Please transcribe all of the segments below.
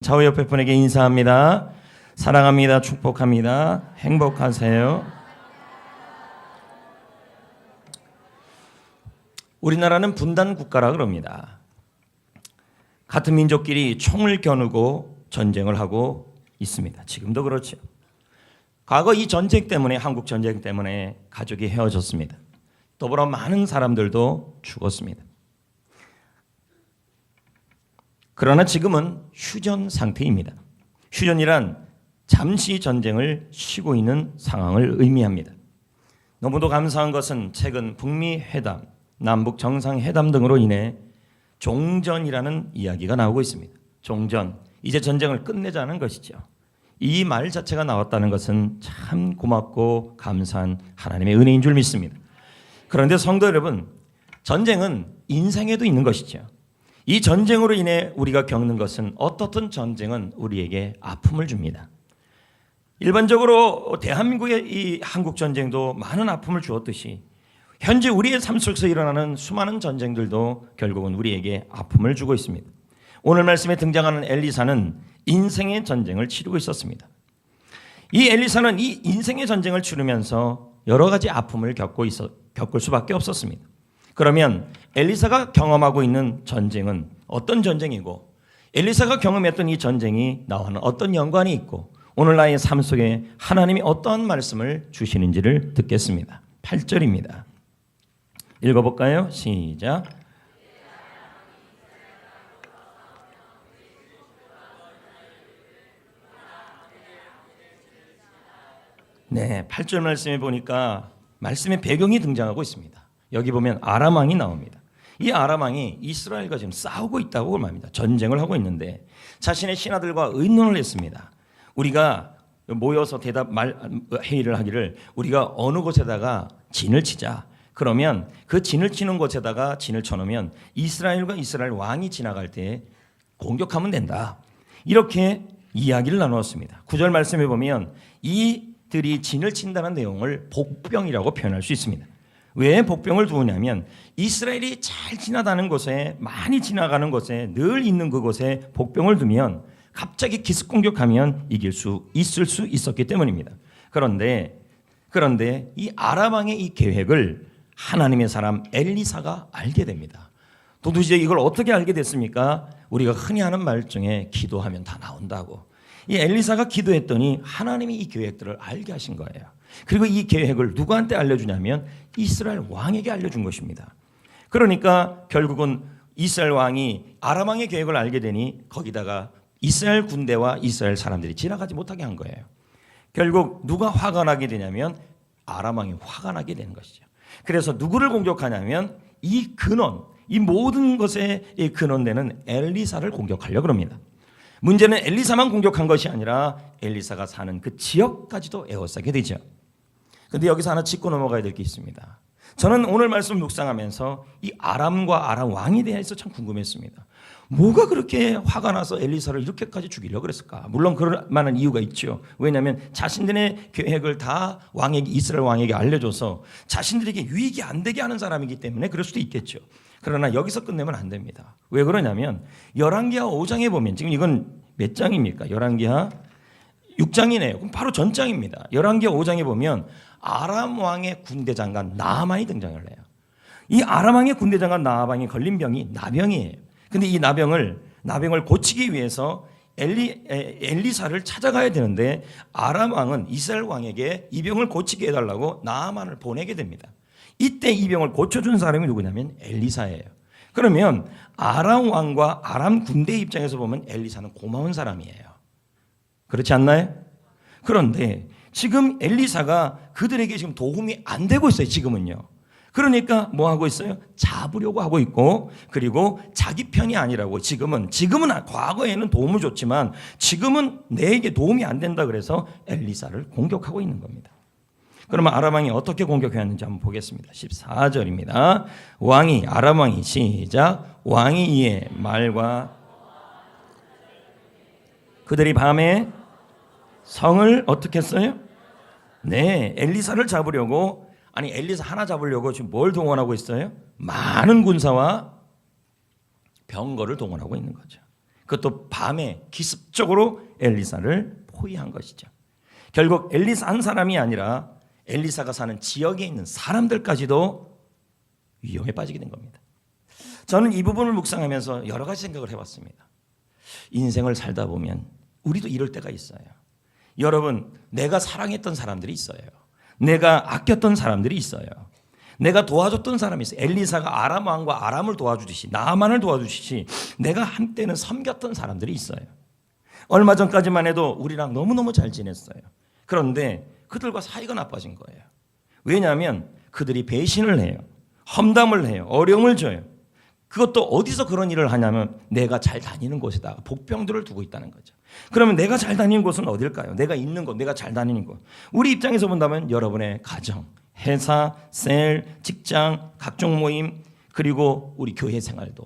좌우 옆에 분에게 인사합니다. 사랑합니다. 축복합니다. 행복하세요. 우리나라는 분단 국가라 그럽니다. 같은 민족끼리 총을 겨누고 전쟁을 하고 있습니다. 지금도 그렇죠. 과거 이 전쟁 때문에, 한국 전쟁 때문에 가족이 헤어졌습니다. 더불어 많은 사람들도 죽었습니다. 그러나 지금은 휴전 상태입니다. 휴전이란 잠시 전쟁을 쉬고 있는 상황을 의미합니다. 너무도 감사한 것은 최근 북미 회담, 남북 정상회담 등으로 인해 종전이라는 이야기가 나오고 있습니다. 종전, 이제 전쟁을 끝내자는 것이죠. 이 말 자체가 나왔다는 것은 참 고맙고 감사한 하나님의 은혜인 줄 믿습니다. 그런데 성도 여러분, 전쟁은 인생에도 있는 것이죠. 이 전쟁으로 인해 우리가 겪는 것은, 어떻든 전쟁은 우리에게 아픔을 줍니다. 일반적으로 대한민국의 이 한국 전쟁도 많은 아픔을 주었듯이 현재 우리의 삶 속에서 일어나는 수많은 전쟁들도 결국은 우리에게 아픔을 주고 있습니다. 오늘 말씀에 등장하는 엘리사는 인생의 전쟁을 치르고 있었습니다. 이 엘리사는 이 인생의 전쟁을 치르면서 여러 가지 아픔을 겪을 수밖에 없었습니다. 그러면 엘리사가 경험하고 있는 전쟁은 어떤 전쟁이고, 엘리사가 경험했던 이 전쟁이 나와는 어떤 연관이 있고, 오늘 나의 삶 속에 하나님이 어떠한 말씀을 주시는지를 듣겠습니다. 8절입니다. 읽어볼까요? 시작. 네, 8절 말씀에 보니까 말씀의 배경이 등장하고 있습니다. 여기 보면 아람 왕이 나옵니다. 이 아람 왕이 이스라엘과 지금 싸우고 있다고 말합니다. 전쟁을 하고 있는데 자신의 신하들과 의논을 했습니다. 우리가 모여서 회의를 하기를, 우리가 어느 곳에다가 진을 치자. 그러면 그 진을 치는 곳에다가 진을 쳐놓으면 이스라엘과 이스라엘 왕이 지나갈 때 공격하면 된다. 이렇게 이야기를 나누었습니다. 9절 말씀에 보면 이들이 진을 친다는 내용을 복병이라고 표현할 수 있습니다. 왜 복병을 두느냐면 이스라엘이 잘 지나가는 곳에, 많이 지나가는 곳에, 늘 있는 그곳에 복병을 두면 갑자기 기습 공격하면 이길 수 있을 수 있었기 때문입니다. 그런데 이 아람 왕의 이 계획을 하나님의 사람 엘리사가 알게 됩니다. 도대체 이걸 어떻게 알게 됐습니까? 우리가 흔히 하는 말 중에 기도하면 다 나온다고. 이 엘리사가 기도했더니 하나님이 이 계획들을 알게 하신 거예요. 그리고 이 계획을 누구한테 알려주냐면 이스라엘 왕에게 알려준 것입니다. 그러니까 결국은 이스라엘 왕이 아람 왕의 계획을 알게 되니 거기다가 이스라엘 군대와 이스라엘 사람들이 지나가지 못하게 한 거예요. 결국 누가 화가 나게 되냐면 아람 왕이 화가 나게 되는 것이죠. 그래서 누구를 공격하냐면 이 근원, 이 모든 것의 근원되는 엘리사를 공격하려고 합니다. 문제는 엘리사만 공격한 것이 아니라 엘리사가 사는 그 지역까지도 에워싸게 되죠. 그런데 여기서 하나 짚고 넘어가야 될 게 있습니다. 저는 오늘 말씀 묵상하면서 이 아람과 아람 왕에 대해서 참 궁금했습니다. 뭐가 그렇게 화가 나서 엘리사를 이렇게까지 죽이려고 그랬을까? 물론 그럴 만한 이유가 있죠. 왜냐하면 자신들의 계획을 다 이스라엘 왕에게 알려줘서 자신들에게 유익이 안 되게 하는 사람이기 때문에 그럴 수도 있겠죠. 그러나 여기서 끝내면 안 됩니다. 왜 그러냐면 열왕기하 5장에 보면, 지금 이건 몇 장입니까? 열왕기하 6장이네요. 그럼 바로 전장입니다. 열왕기하 5장에 보면 아람 왕의 군대 장관 나아만이 등장을 해요. 이 아람 왕의 군대 장관 나아만이 걸린 병이 나병이에요. 근데 이 나병을 고치기 위해서 엘리사를 찾아가야 되는데 아람 왕은 이스라엘 왕에게 이 병을 고치게 해달라고 나아만을 보내게 됩니다. 이때 이 병을 고쳐준 사람이 누구냐면 엘리사예요. 그러면 아람 왕과 아람 군대 입장에서 보면 엘리사는 고마운 사람이에요. 그렇지 않나요? 그런데 지금 엘리사가 그들에게 지금 도움이 안 되고 있어요. 지금은요. 그러니까 뭐 하고 있어요? 잡으려고 하고 있고, 그리고 자기 편이 아니라고 지금은 과거에는 도움을 줬지만 지금은 내게 도움이 안 된다 그래서 엘리사를 공격하고 있는 겁니다. 그러면 아람 왕이 어떻게 공격했는지 한번 보겠습니다. 14절입니다. 아람 왕이 시작. 왕이 이에 말과 그들이 밤에 성을 어떻게 했어요? 네, 엘리사를 잡으려고, 엘리사 하나 잡으려고 지금 뭘 동원하고 있어요? 많은 군사와 병거를 동원하고 있는 거죠. 그것도 밤에 기습적으로 엘리사를 포위한 것이죠. 결국 엘리사 한 사람이 아니라 엘리사가 사는 지역에 있는 사람들까지도 위험에 빠지게 된 겁니다. 저는 이 부분을 묵상하면서 여러 가지 생각을 해봤습니다. 인생을 살다 보면 우리도 이럴 때가 있어요. 여러분, 내가 사랑했던 사람들이 있어요. 내가 아꼈던 사람들이 있어요. 내가 도와줬던 사람이 있어요. 엘리사가 아람 왕과 아람을 도와주듯이, 나아만을 도와주듯이 내가 한때는 섬겼던 사람들이 있어요. 얼마 전까지만 해도 우리랑 너무너무 잘 지냈어요. 그런데 그들과 사이가 나빠진 거예요. 왜냐하면 그들이 배신을 해요. 험담을 해요. 어려움을 줘요. 그것도 어디서 그런 일을 하냐면 내가 잘 다니는 곳에다가 복병들을 두고 있다는 거죠. 그러면 내가 잘 다니는 곳은 어딜까요? 내가 있는 곳, 내가 잘 다니는 곳. 우리 입장에서 본다면 여러분의 가정, 회사, 셀, 직장, 각종 모임, 그리고 우리 교회 생활도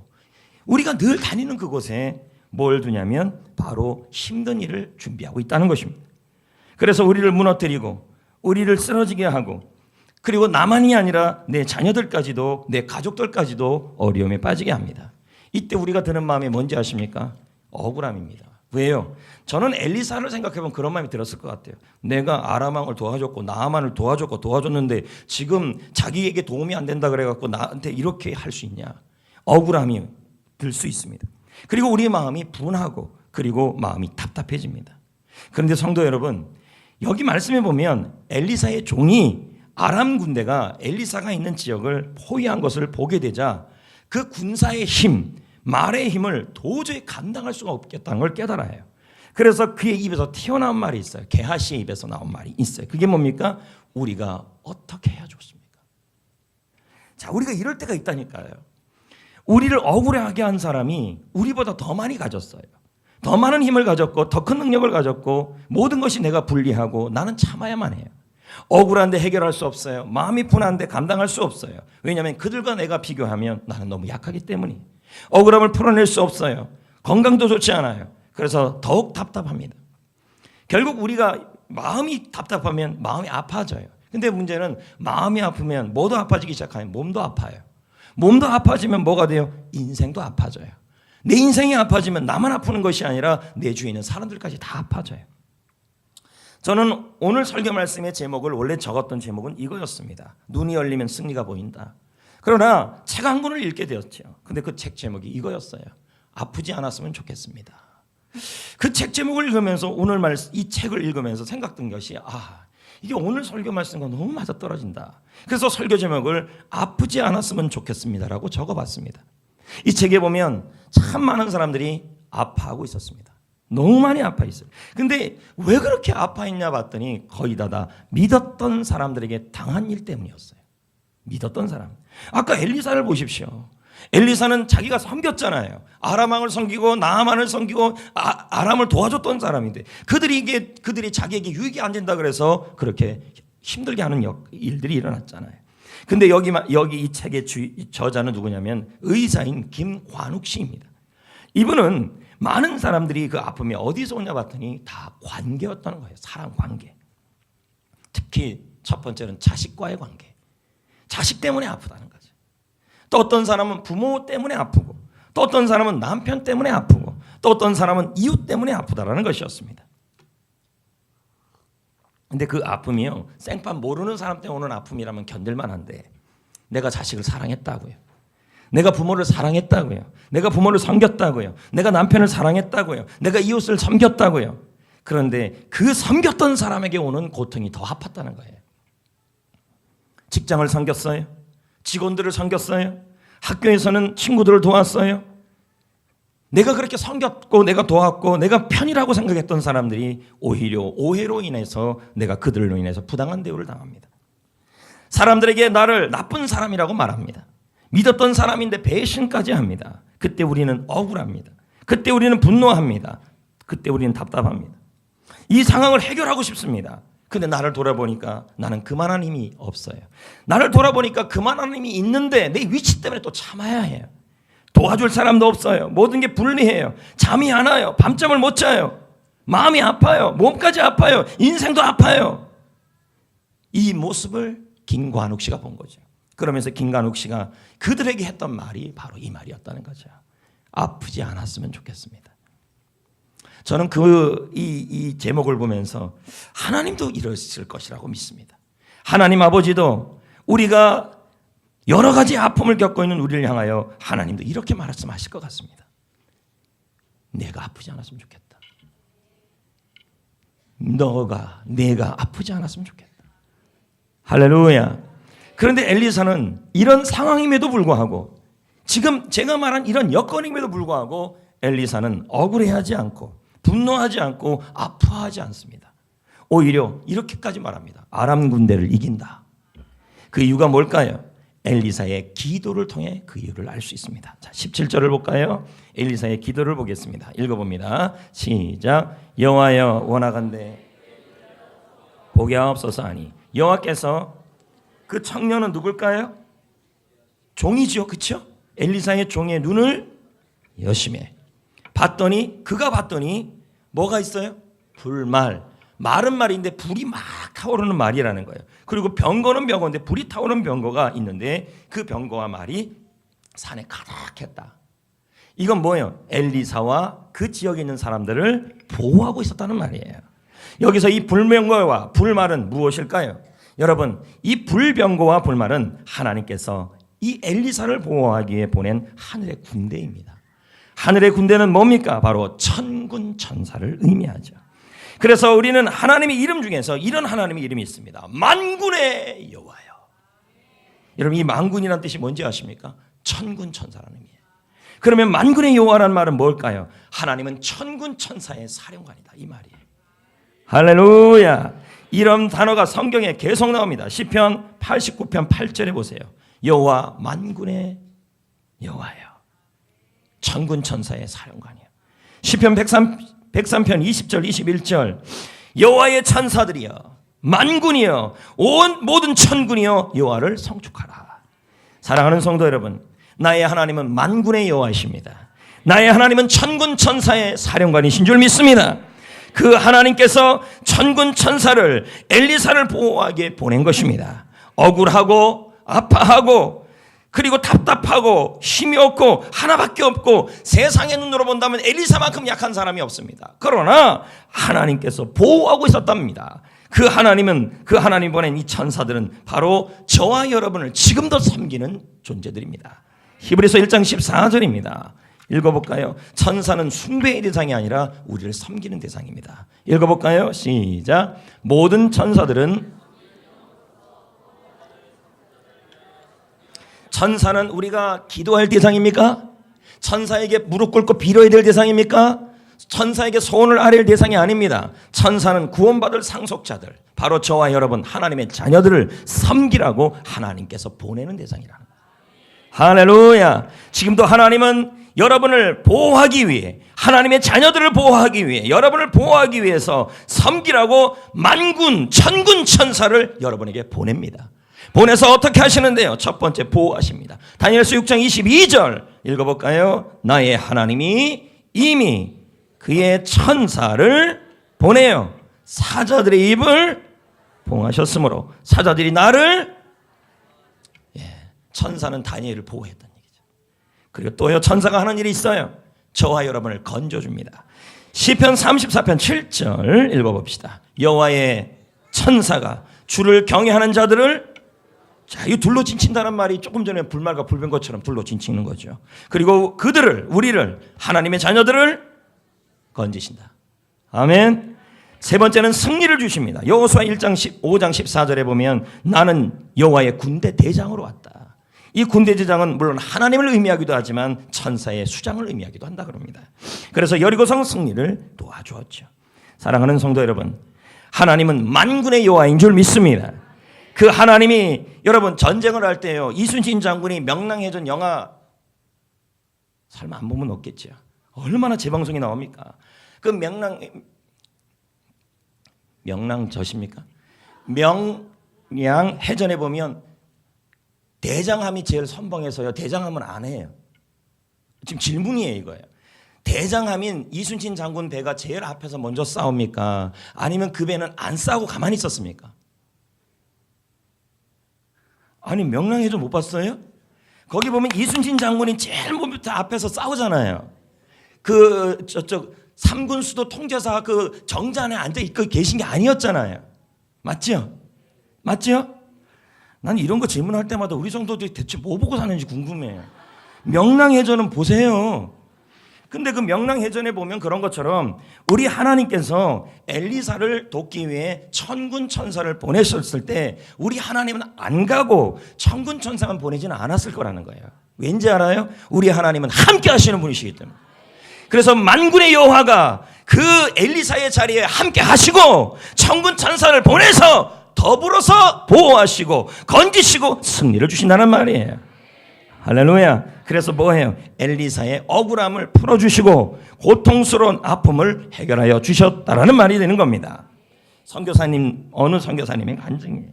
우리가 늘 다니는 그곳에 뭘 두냐면 바로 힘든 일을 준비하고 있다는 것입니다. 그래서 우리를 무너뜨리고 우리를 쓰러지게 하고 그리고 나만이 아니라 내 자녀들까지도 내 가족들까지도 어려움에 빠지게 합니다. 이때 우리가 드는 마음이 뭔지 아십니까? 억울함입니다. 왜요? 저는 엘리사를 생각해보면 그런 마음이 들었을 것 같아요. 내가 아람 왕을 도와줬고 나아만을 도와줬는데 지금 자기에게 도움이 안 된다 그래갖고 나한테 이렇게 할 수 있냐? 억울함이 들 수 있습니다. 그리고 우리의 마음이 분하고 그리고 마음이 답답해집니다. 그런데 성도 여러분, 여기 말씀해 보면 엘리사의 종이 아람 군대가 엘리사가 있는 지역을 포위한 것을 보게 되자 그 군사의 힘, 말의 힘을 도저히 감당할 수가 없겠다는 걸 깨달아요. 그래서 그의 입에서 튀어나온 말이 있어요. 게하시의 입에서 나온 말이 있어요. 그게 뭡니까? 우리가 어떻게 해야 좋습니까? 자, 우리가 이럴 때가 있다니까요. 우리를 억울해하게 한 사람이 우리보다 더 많이 가졌어요. 더 많은 힘을 가졌고 더 큰 능력을 가졌고 모든 것이 내가 불리하고 나는 참아야만 해요. 억울한데 해결할 수 없어요. 마음이 분한데 감당할 수 없어요. 왜냐하면 그들과 내가 비교하면 나는 너무 약하기 때문이에요. 억울함을 풀어낼 수 없어요. 건강도 좋지 않아요. 그래서 더욱 답답합니다. 결국 우리가 마음이 답답하면 마음이 아파져요. 근데 문제는 마음이 아프면 뭐도 아파지기 시작하면 몸도 아파요. 몸도 아파지면 뭐가 돼요? 인생도 아파져요. 내 인생이 아파지면 나만 아프는 것이 아니라 내 주위에 있는 사람들까지 다 아파져요. 저는 오늘 설교 말씀의 제목을 원래 적었던 제목은 이거였습니다. 눈이 열리면 승리가 보인다. 그러나 책 한 권을 읽게 되었죠. 근데 그 책 제목이 이거였어요. 아프지 않았으면 좋겠습니다. 그 책 제목을 읽으면서 오늘 이 책을 읽으면서 생각든 것이 이게 오늘 설교 말씀과 너무 맞아떨어진다. 그래서 설교 제목을 아프지 않았으면 좋겠습니다라고 적어봤습니다. 이 책에 보면 참 많은 사람들이 아파하고 있었습니다. 너무 많이 아파 있어요. 근데 왜 그렇게 아파했냐 봤더니 거의 다 믿었던 사람들에게 당한 일 때문이었어요. 믿었던 사람. 아까 엘리사를 보십시오. 엘리사는 자기가 섬겼잖아요. 아람 왕을 섬기고 나아만을 섬기고 아람을 도와줬던 사람인데 그들이 자기에게 유익이 안 된다 그래서 그렇게 힘들게 하는 일들이 일어났잖아요. 근데 여기 이 책의 저자는 누구냐면 의사인 김관욱 씨입니다. 이분은 많은 사람들이 그 아픔이 어디서 오냐 봤더니 다 관계였다는 거예요. 사람 관계. 특히 첫 번째는 자식과의 관계. 자식 때문에 아프다는 거죠. 또 어떤 사람은 부모 때문에 아프고 또 어떤 사람은 남편 때문에 아프고 또 어떤 사람은 이웃 때문에 아프다라는 것이었습니다. 근데 그 아픔이요, 생판 모르는 사람 때문에 오는 아픔이라면 견딜만 한데 내가 자식을 사랑했다고요. 내가 부모를 사랑했다고요. 내가 부모를 섬겼다고요. 내가 남편을 사랑했다고요. 내가 이웃을 섬겼다고요. 그런데 그 섬겼던 사람에게 오는 고통이 더 아팠다는 거예요. 직장을 섬겼어요. 직원들을 섬겼어요. 학교에서는 친구들을 도왔어요. 내가 그렇게 섬겼고 내가 도왔고 내가 편이라고 생각했던 사람들이 오히려 오해로 인해서 내가 그들로 인해서 부당한 대우를 당합니다. 사람들에게 나를 나쁜 사람이라고 말합니다. 믿었던 사람인데 배신까지 합니다. 그때 우리는 억울합니다. 그때 우리는 분노합니다. 그때 우리는 답답합니다. 이 상황을 해결하고 싶습니다. 근데 나를 돌아보니까 나는 그만한 힘이 없어요. 나를 돌아보니까 그만한 힘이 있는데 내 위치 때문에 또 참아야 해요. 도와줄 사람도 없어요. 모든 게 불리해요. 잠이 안 와요. 밤잠을 못 자요. 마음이 아파요. 몸까지 아파요. 인생도 아파요. 이 모습을 김관욱 씨가 본 거죠. 그러면서 김관욱 씨가 그들에게 했던 말이 바로 이 말이었다는 거죠. 아프지 않았으면 좋겠습니다. 저는 이 제목을 보면서 하나님도 이러실 것이라고 믿습니다. 하나님 아버지도 우리가 여러 가지 아픔을 겪고 있는 우리를 향하여 하나님도 이렇게 말씀하실 것 같습니다. 내가 아프지 않았으면 좋겠다. 내가 아프지 않았으면 좋겠다. 할렐루야. 그런데 엘리사는 이런 상황임에도 불구하고, 지금 제가 말한 이런 여건임에도 불구하고 엘리사는 억울해하지 않고 분노하지 않고 아파하지 않습니다. 오히려 이렇게까지 말합니다. 아람 군대를 이긴다. 그 이유가 뭘까요? 엘리사의 기도를 통해 그 이유를 알 수 있습니다. 자, 17절을 볼까요? 엘리사의 기도를 보겠습니다. 읽어봅니다. 시작. 여호와여 원하건대 보게 하옵소서 하니, 여호와께서, 그 청년은 누굴까요? 종이죠, 그렇죠? 엘리사의 종의 눈을 여심해 그가 봤더니 뭐가 있어요? 불말. 말은 말인데 불이 막 타오르는 말이라는 거예요. 그리고 병거는 병거인데 불이 타오르는 병거가 있는데 그 병거와 말이 산에 가득했다. 이건 뭐예요? 엘리사와 그 지역에 있는 사람들을 보호하고 있었다는 말이에요. 여기서 이 불병거와 불말은 무엇일까요? 여러분, 이 불병거와 불말은 하나님께서 이 엘리사를 보호하기 위해 보낸 하늘의 군대입니다. 하늘의 군대는 뭡니까? 바로 천군 천사를 의미하죠. 그래서 우리는 하나님의 이름 중에서 이런 하나님의 이름이 있습니다. 만군의 여호와요. 여러분, 이 만군이라는 뜻이 뭔지 아십니까? 천군 천사라는 의미예요. 그러면 만군의 여호와라는 말은 뭘까요? 하나님은 천군 천사의 사령관이다, 이 말이에요. 할렐루야. 이런 단어가 성경에 계속 나옵니다. 시편 89편 8절에 보세요. 여호와 만군의 여호와요. 천군 천사의 사령관이에요. 시편 103편 20절 21절 여호와의 천사들이여 만군이여 모든 천군이여 여호와를 성축하라. 사랑하는 성도 여러분, 나의 하나님은 만군의 여호와이십니다. 나의 하나님은 천군 천사의 사령관이신 줄 믿습니다. 그 하나님께서 천군 천사를 엘리사를 보호하기에 보낸 것입니다. 억울하고 아파하고 그리고 답답하고 힘이 없고 하나밖에 없고 세상의 눈으로 본다면 엘리사만큼 약한 사람이 없습니다. 그러나 하나님께서 보호하고 있었답니다. 그 하나님이 보낸 이 천사들은 바로 저와 여러분을 지금도 섬기는 존재들입니다. 히브리서 1장 14절입니다. 읽어볼까요? 천사는 숭배의 대상이 아니라 우리를 섬기는 대상입니다. 읽어볼까요? 시작. 모든 천사들은, 천사는 우리가 기도할 대상입니까? 천사에게 무릎 꿇고 빌어야 될 대상입니까? 천사에게 소원을 아뢰는 대상이 아닙니다. 천사는 구원받을 상속자들, 바로 저와 여러분 하나님의 자녀들을 섬기라고 하나님께서 보내는 대상이라는 거예요. 할렐루야. 지금도 하나님은 여러분을 보호하기 위해, 하나님의 자녀들을 보호하기 위해, 여러분을 보호하기 위해서 섬기라고 만군 천군 천사를 여러분에게 보냅니다. 보내서 어떻게 하시는데요? 첫 번째, 보호하십니다. 다니엘서 6장 22절 읽어볼까요? 나의 하나님이 이미 그의 천사를 보내요 사자들의 입을 봉하셨으므로, 사자들이 나를, 천사는 다니엘을 보호했던 얘기죠. 그리고 또요, 천사가 하는 일이 있어요. 저와 여러분을 건져줍니다. 시편 34편 7절 읽어봅시다. 여호와의 천사가 주를 경외하는 자들을, 자, 이 둘로 진친다는 말이 조금 전에 불말과 불병거처럼 둘로 진치는 거죠. 그리고 그들을, 우리를, 하나님의 자녀들을 건지신다. 아멘. 세 번째는 승리를 주십니다. 여호수아 5장 14절에 보면 나는 여호와의 군대 대장으로 왔다. 이 군대 대장은 물론 하나님을 의미하기도 하지만 천사의 수장을 의미하기도 한다 그럽니다. 그래서 여리고성 승리를 도와주었죠. 사랑하는 성도 여러분, 하나님은 만군의 여호와인 줄 믿습니다. 그 하나님이, 여러분 전쟁을 할 때요, 이순신 장군이 명랑해전 영화 설마 안 보면 없겠죠. 얼마나 재방송이 나옵니까? 그 명랑젓입니까? 명량해전에 보면 대장함이 제일 선봉해서요, 대장함은 안 해요. 지금 질문이에요, 이거예요. 대장함인 이순신 장군 배가 제일 앞에서 먼저 싸웁니까? 아니면 그 배는 안 싸우고 가만히 있었습니까? 아니, 명량해전 못 봤어요? 거기 보면 이순신 장군이 제일 먼저 앞에서 싸우잖아요. 그 저쪽 삼군수도 통제사 그 정자 안에 앉아 있고 계신 게 아니었잖아요. 맞죠? 맞죠? 난 이런 거 질문할 때마다 우리 성도들이 대체 뭐 보고 사는지 궁금해요. 명랑해전은 보세요. 근데 그 명랑해전에 보면 그런 것처럼 우리 하나님께서 엘리사를 돕기 위해 천군 천사를 보내셨을 때 우리 하나님은 안 가고 천군 천사만 보내지는 않았을 거라는 거예요. 왠지 알아요? 우리 하나님은 함께 하시는 분이시기 때문에. 그래서 만군의 여호와가 그 엘리사의 자리에 함께 하시고 천군 천사를 보내서 더불어서 보호하시고 건지시고 승리를 주신다는 말이에요. 할렐루야. 그래서 뭐해요? 엘리사의 억울함을 풀어주시고 고통스러운 아픔을 해결하여 주셨다라는 말이 되는 겁니다. 선교사님, 어느 선교사님의 간증이에요.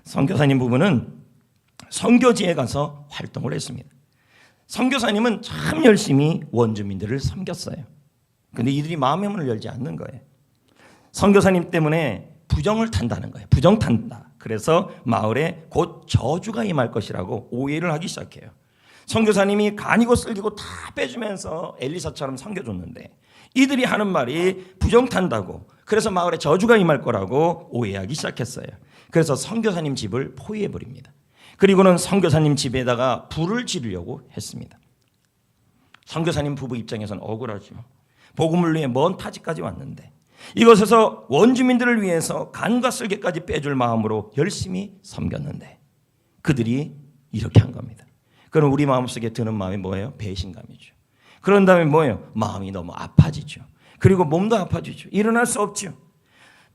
선교사님 부부는 선교지에 가서 활동을 했습니다. 선교사님은 참 열심히 원주민들을 섬겼어요. 근데 이들이 마음의 문을 열지 않는 거예요. 선교사님 때문에 부정을 탄다는 거예요. 부정 탄다. 그래서 마을에 곧 저주가 임할 것이라고 오해를 하기 시작해요. 선교사님이 간이고 쓸기고 다 빼주면서 엘리사처럼 섬겨줬는데 이들이 하는 말이 부정 탄다고, 그래서 마을에 저주가 임할 거라고 오해하기 시작했어요. 그래서 선교사님 집을 포위해버립니다. 그리고는 선교사님 집에다가 불을 지르려고 했습니다. 선교사님 부부 입장에서는 억울하죠. 복음을 위해 먼 타지까지 왔는데 이곳에서 원주민들을 위해서 간과 쓸개까지 빼줄 마음으로 열심히 섬겼는데 그들이 이렇게 한 겁니다. 그럼 우리 마음속에 드는 마음이 뭐예요? 배신감이죠. 그런 다음에 뭐예요? 마음이 너무 아파지죠. 그리고 몸도 아파지죠. 일어날 수 없죠.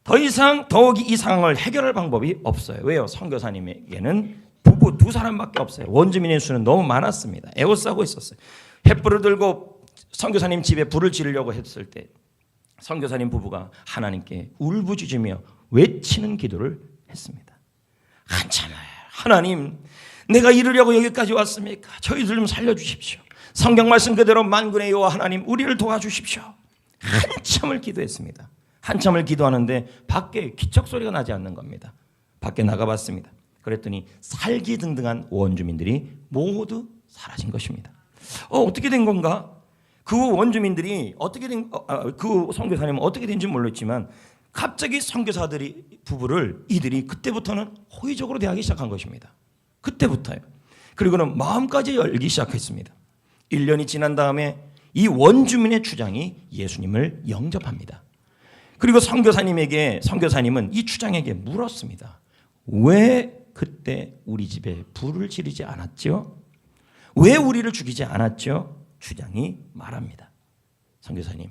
더 이상 더욱이 이 상황을 해결할 방법이 없어요. 왜요? 선교사님에게는 부부 두 사람밖에 없어요. 원주민의 수는 너무 많았습니다. 에워싸고 있었어요. 횃불을 들고 선교사님 집에 불을 지르려고 했을 때 선교사님 부부가 하나님께 울부짖으며 외치는 기도를 했습니다. 한참을 하나님, 내가 이르려고 여기까지 왔습니까? 저희들 좀 살려주십시오. 성경 말씀 그대로 만군의 여호와 하나님 우리를 도와주십시오. 한참을 기도했습니다. 한참을 기도하는데 밖에 기척 소리가 나지 않는 겁니다. 밖에 나가봤습니다. 그랬더니 살기등등한 원주민들이 모두 사라진 것입니다. 어떻게 된 건가? 그 원주민들이 어떻게 된, 그 선교사님은 어떻게 된지 모르겠지만 갑자기 선교사들이 부부를 이들이 그때부터는 호의적으로 대하기 시작한 것입니다. 그때부터요. 그리고는 마음까지 열기 시작했습니다. 1년이 지난 다음에 이 원주민의 주장이 예수님을 영접합니다. 그리고 선교사님은 이 주장에게 물었습니다. 왜 그때 우리 집에 불을 지르지 않았죠? 왜 우리를 죽이지 않았죠? 주장이 말합니다. 선교사님,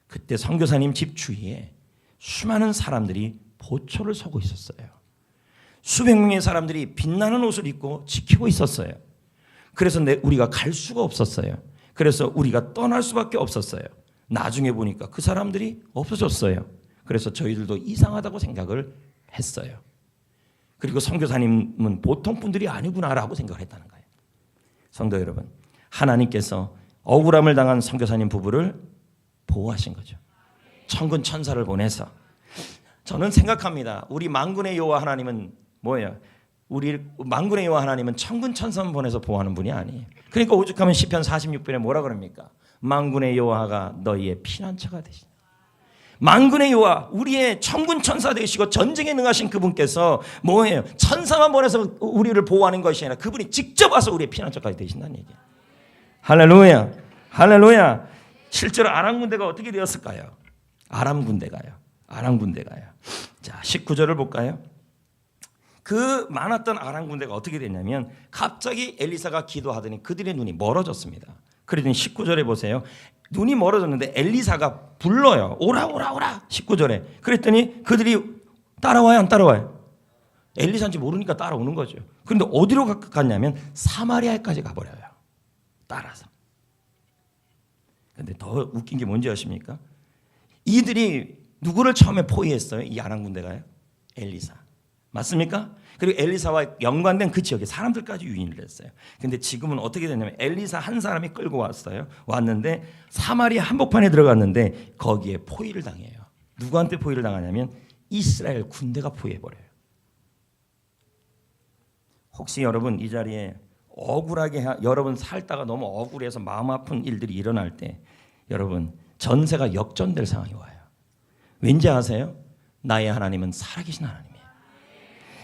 그때 선교사님 집 주위에 수많은 사람들이 보초를 서고 있었어요. 수백 명의 사람들이 빛나는 옷을 입고 지키고 있었어요. 그래서 우리가 갈 수가 없었어요. 그래서 우리가 떠날 수밖에 없었어요. 나중에 보니까 그 사람들이 없어졌어요. 그래서 저희들도 이상하다고 생각을 했어요. 그리고 선교사님은 보통 분들이 아니구나라고 생각을 했다는 거예요. 성도 여러분, 하나님께서 억울함을 당한 선교사님 부부를 보호하신 거죠. 천군 천사를 보내서. 저는 생각합니다. 우리 만군의 여호와 하나님은 뭐예요? 우리 만군의 여호와 하나님은 천군 천사만 보내서 보호하는 분이 아니에요. 그러니까 오죽하면 시편 46편에 뭐라 그럽니까? 만군의 여호와가 너희의 피난처가 되시다. 만군의 여호와, 우리의 천군 천사 되시고 전쟁에 능하신 그분께서 뭐예요? 천사만 보내서 우리를 보호하는 것이 아니라 그분이 직접 와서 우리의 피난처까지 되신다는 얘기예요. 할렐루야, 할렐루야. 실제로 아람 군대가 어떻게 되었을까요? 아람 군대가요. 자, 19절을 볼까요? 그 많았던 아람 군대가 어떻게 됐냐면 갑자기 엘리사가 기도하더니 그들의 눈이 멀어졌습니다. 그러더니 19절에 보세요. 눈이 멀어졌는데 엘리사가 불러요. 오라 오라 오라. 19절에. 그랬더니 그들이 따라와요, 안 따라와요? 엘리사인지 모르니까 따라오는 거죠. 그런데 어디로 갔냐면 사마리아까지 가버려요. 따라서. 그런데 더 웃긴 게 뭔지 아십니까? 이들이 누구를 처음에 포위했어요? 이 아람 군대가요? 엘리사. 맞습니까? 그리고 엘리사와 연관된 그 지역에 사람들까지 유인을 했어요. 근데 지금은 어떻게 됐냐면 엘리사 한 사람이 끌고 왔는데 사마리아 한복판에 들어갔는데 거기에 포위를 당해요. 누구한테 포위를 당하냐면 이스라엘 군대가 포위해버려요. 혹시 여러분 이 자리에 억울하게 여러분 살다가 너무 억울해서 마음 아픈 일들이 일어날 때 여러분 전세가 역전될 상황이 와요. 왠지 아세요? 나의 하나님은 살아계신 하나님이에요.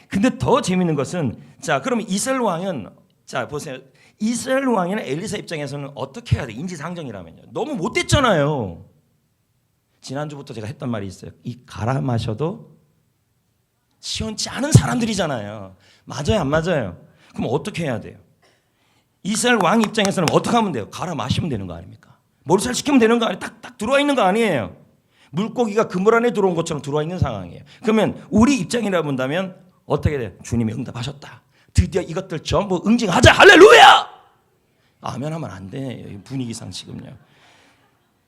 근데 더 재밌는 것은 자, 그럼 이스라엘 왕은 자, 보세요. 이스라엘 왕이나 엘리사 입장에서는 어떻게 해야 돼? 인지상정이라면요. 너무 못됐잖아요. 지난주부터 제가 했던 말이 있어요. 이 갈아 마셔도 시원치 않은 사람들이잖아요. 맞아요, 안 맞아요? 그럼 어떻게 해야 돼요? 이스라엘 왕 입장에서는 어떻게 하면 돼요? 갈아 마시면 되는 거 아닙니까? 몰살 시키면 되는 거 아니에요? 딱 들어와 있는 거 아니에요? 물고기가 그물 안에 들어온 것처럼 들어와 있는 상황이에요. 그러면 우리 입장이라 본다면 어떻게 돼요? 주님이 응답하셨다. 드디어 이것들 전부 응징하자. 할렐루야! 아멘 하면 안 돼. 분위기상 지금요.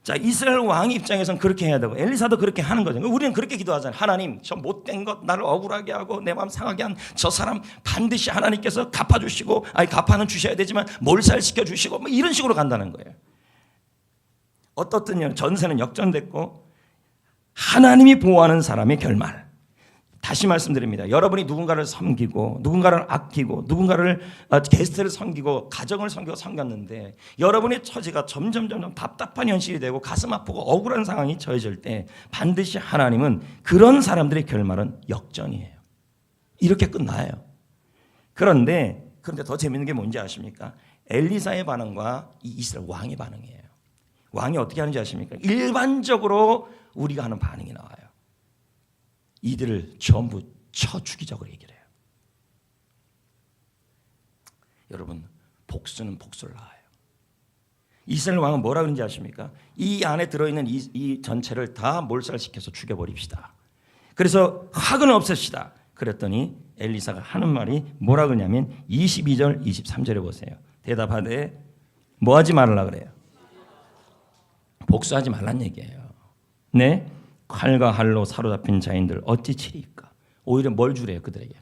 자, 이스라엘 왕 입장에서는 그렇게 해야 되고 엘리사도 그렇게 하는 거죠. 우리는 그렇게 기도하잖아요. 하나님, 저 못된 것 나를 억울하게 하고 내 마음 상하게 한 저 사람 반드시 하나님께서 갚아주시고, 갚아는 주셔야 되지만 몰살시켜 주시고, 뭐 이런 식으로 간다는 거예요. 어떻든 전세는 역전됐고 하나님이 보호하는 사람의 결말. 다시 말씀드립니다. 여러분이 누군가를 섬기고 누군가를 아끼고 누군가를 게스트를 섬기고 가정을 섬겼는데 여러분의 처지가 점점 답답한 현실이 되고 가슴 아프고 억울한 상황이 처해질 때 반드시 하나님은 그런 사람들의 결말은 역전이에요. 이렇게 끝나요. 그런데 더 재밌는 게 뭔지 아십니까? 엘리사의 반응과 이 이스라엘 왕의 반응이에요. 왕이 어떻게 하는지 아십니까? 일반적으로 우리가 하는 반응이 나와요. 이들을 전부 쳐 죽이자고 얘기를 해요. 여러분, 복수는 복수를 낳아요. 이스라엘 왕은 뭐라 그런지 아십니까? 이 안에 들어있는 이 전체를 다 몰살시켜서 죽여버립시다. 그래서 학은 없애시다. 그랬더니 엘리사가 하는 말이 뭐라 그러냐면 22절 23절에 보세요. 대답하되 뭐 하지 말으라 그래요? 복수하지 말란 얘기예요. 네? 칼과 할로 사로잡힌 자인들 어찌 치리까? 오히려 뭘 주래요 그들에게?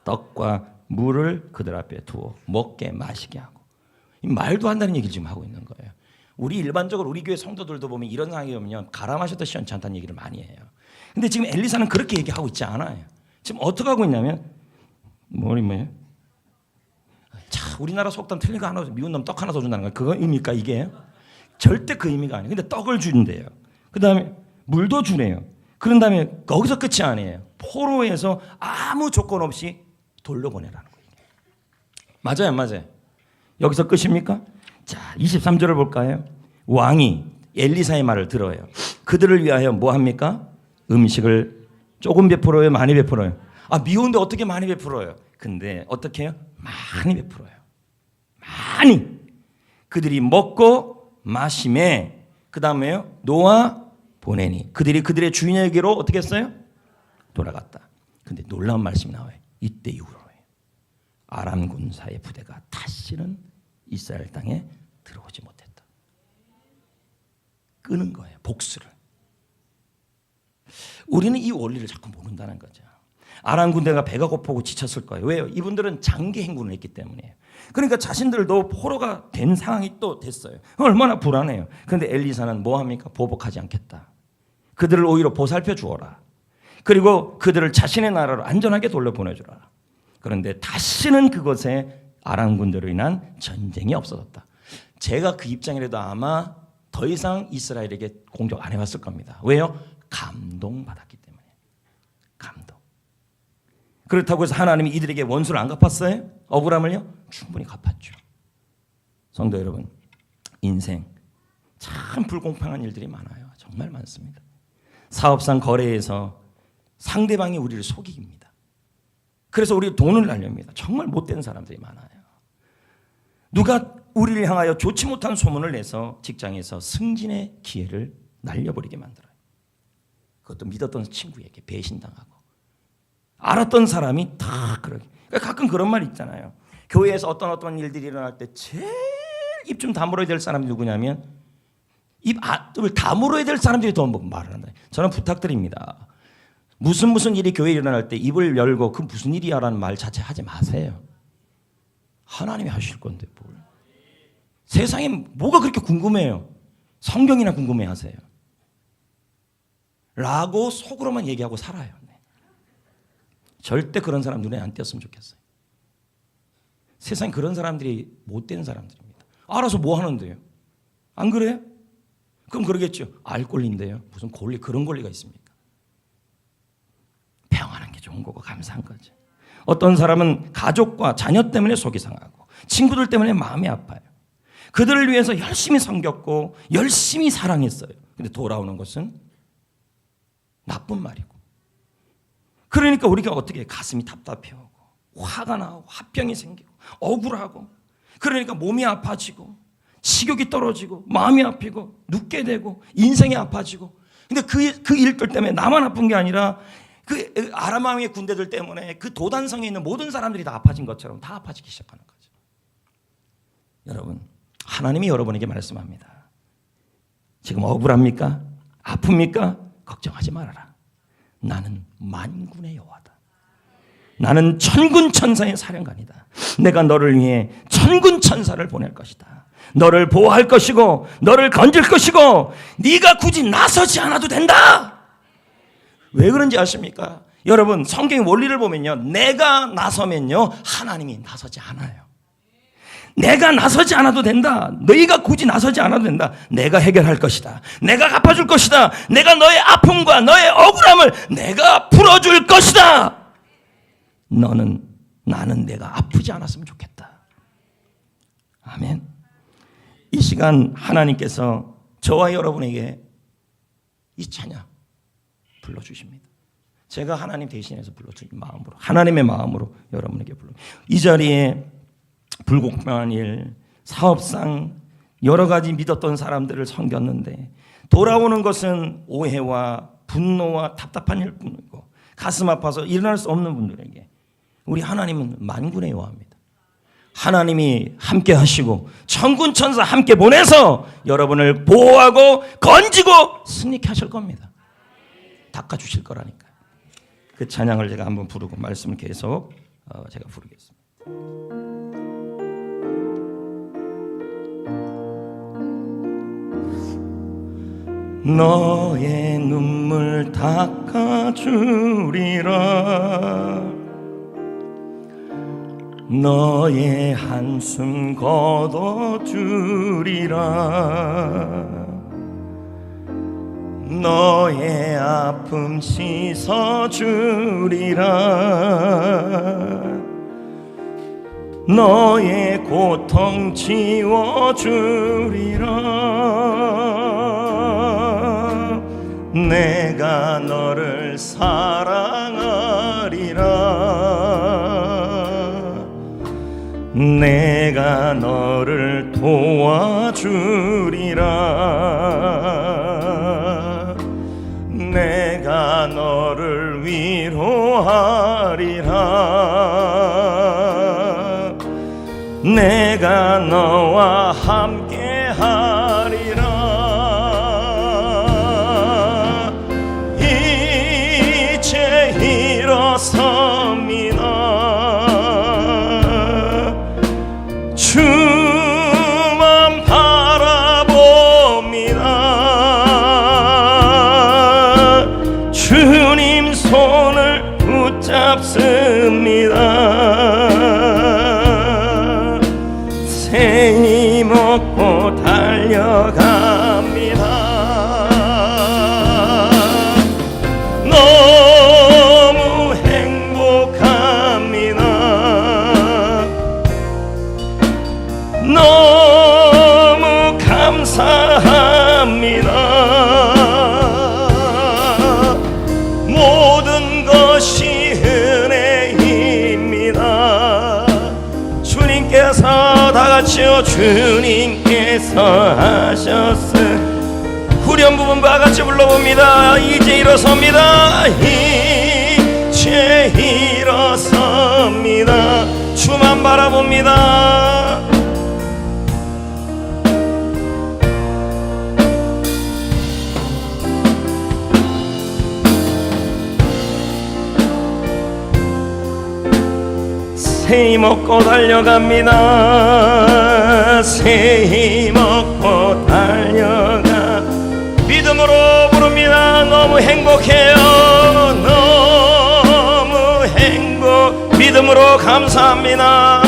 떡과 물을 그들 앞에 두어 먹게 마시게 하고. 말도 한다는 얘기를 지금 하고 있는 거예요. 우리 일반적으로 우리 교회 성도들도 보면 이런 상황이 오면 갈아 마셔도 시원치 않다는 얘기를 많이 해요. 근데 지금 엘리사는 그렇게 얘기하고 있지 않아요. 지금 어떻게 하고 있냐면 뭐예요? 자, 우리나라 속담 틀린 거 하나, 미운 놈 떡 하나 더 준다는 거 그거 의미입니까 이게? 절대 그 의미가 아니에요. 근데 떡을 준대요. 그 다음에 물도 주네요. 그런 다음에 거기서 끝이 아니에요. 포로에서 아무 조건 없이 돌려보내라는 거예요. 맞아요, 안 맞아요? 여기서 끝입니까? 자, 23절을 볼까요? 왕이 엘리사의 말을 들어요. 그들을 위하여 뭐 합니까? 음식을 조금 베풀어요, 많이 베풀어요? 미운데 어떻게 많이 베풀어요? 근데 어떻게 해요? 많이 베풀어요. 많이. 그들이 먹고 마심에 그 다음에요 노아 보내니 그들이 그들의 주인에게로 어떻게 했어요? 돌아갔다. 근데 놀라운 말씀이 나와요. 이때 이후로 아람 군사의 부대가 다시는 이스라엘 땅에 들어오지 못했다. 끄는 거예요. 복수를. 우리는 이 원리를 자꾸 모른다는 거죠. 아람 군대가 배가 고프고 지쳤을 거예요. 왜요? 이분들은 장기 행군을 했기 때문이에요. 그러니까 자신들도 포로가 된 상황이 또 됐어요. 얼마나 불안해요. 그런데 엘리사는 뭐 합니까? 보복하지 않겠다. 그들을 오히려 보살펴 주어라. 그리고 그들을 자신의 나라로 안전하게 돌려보내주라. 그런데 다시는 그것에 아람 군대로 인한 전쟁이 없어졌다. 제가 그 입장이라도 아마 더 이상 이스라엘에게 공격 안 해봤을 겁니다. 왜요? 감동받았기 때문에. 감동. 그렇다고 해서 하나님이 이들에게 원수를 안 갚았어요? 억울함을요? 충분히 갚았죠. 성도 여러분, 인생 참 불공평한 일들이 많아요. 정말 많습니다. 사업상 거래에서 상대방이 우리를 속입니다. 그래서 우리 돈을 날립니다. 정말 못된 사람들이 많아요. 누가 우리를 향하여 좋지 못한 소문을 내서 직장에서 승진의 기회를 날려버리게 만들어요. 그것도 믿었던 친구에게 배신당하고 알았던 사람이 다 그러게. 그러니까 가끔 그런 말 있잖아요. 교회에서 어떤 일들이 일어날 때 제일 입 좀 다물어야 될 사람이 누구냐면 입을 다물어야 될 사람들이 더 말을 한다. 저는 부탁드립니다. 무슨 일이 교회에 일어날 때 입을 열고 그 무슨 일이야 라는 말 자체 하지 마세요. 하나님이 하실 건데 뭘. 세상에 뭐가 그렇게 궁금해요. 성경이나 궁금해 하세요. 라고 속으로만 얘기하고 살아요. 절대 그런 사람 눈에 안 띄었으면 좋겠어요. 세상에 그런 사람들이 못된 사람들입니다. 알아서 뭐 하는데요? 안 그래요? 그럼 그러겠죠. 알 권리인데요. 무슨 권리, 그런 권리가 있습니까? 평안한 게 좋은 거고 감사한 거죠. 어떤 사람은 가족과 자녀 때문에 속이 상하고 친구들 때문에 마음이 아파요. 그들을 위해서 열심히 섬겼고 열심히 사랑했어요. 근데 돌아오는 것은 나쁜 말이고. 그러니까 우리가 어떻게 가슴이 답답해하고 화가 나고 화병이 생기고 억울하고, 그러니까 몸이 아파지고 식욕이 떨어지고 마음이 아프고 눕게 되고 인생이 아파지고. 근데 그 일들 때문에 나만 아픈 게 아니라 그 아람 왕의 군대들 때문에 그 도단성에 있는 모든 사람들이 다 아파진 것처럼 다 아파지기 시작하는 거죠. 여러분, 하나님이 여러분에게 말씀합니다. 지금 억울합니까? 아픕니까? 걱정하지 말아라. 나는 만군의 여호와다. 나는 천군 천사의 사령관이다. 내가 너를 위해 천군 천사를 보낼 것이다. 너를 보호할 것이고 너를 건질 것이고 네가 굳이 나서지 않아도 된다. 왜 그런지 아십니까? 여러분, 성경의 원리를 보면요, 내가 나서면요 하나님이 나서지 않아요. 내가 나서지 않아도 된다. 너희가 굳이 나서지 않아도 된다. 내가 해결할 것이다. 내가 갚아줄 것이다. 내가 너의 아픔과 너의 억울함을 내가 풀어줄 것이다. 나는 내가 아프지 않았으면 좋겠다. 아멘. 이 시간 하나님께서 저와 여러분에게 이 찬양 불러주십니다. 제가 하나님 대신해서 불러주신 마음으로, 하나님의 마음으로 여러분에게 불러줍니다. 이 자리에 불공평한 일, 사업상 여러 가지 믿었던 사람들을 섬겼는데 돌아오는 것은 오해와 분노와 답답한 일뿐이고 가슴 아파서 일어날 수 없는 분들에게 우리 하나님은 만군의 여호와입니다. 하나님이 함께 하시고 천군 천사 함께 보내서 여러분을 보호하고 건지고 승리케 하실 겁니다. 닦아주실 거라니까. 그 찬양을 제가 한번 부르고 말씀을 계속 제가 부르겠습니다. 너의 눈물 닦아주리라. 너의 한숨 걷어주리라. 너의 아픔 씻어주리라. 너의 고통 지워주리라. 내가 너를 사랑하리라. 내가 너를 도와주리라. 내가 너를 위로하리라. 내가 너와 함께하리라. 이제 일어섭니다. 주만 바라봅니다. 주님 손을 붙잡습니다. 새 힘 얻고 달려갑니다. 너무 행복합니다. 너무 감사합니다. 모든 것이 은혜입니다. 주님께서 다 같이요, 주님께서 하셨으. 후렴 부분 다 같이 불러봅니다. 이제 일어섭니다. 이제 일어섭니다. 주만 바라봅니다. 새 힘 얻고 달려갑니다. 새 힘 얻고 달려가. 믿음으로 부릅니다. 너무 행복해요. 너무 행복. 믿음으로 감사합니다.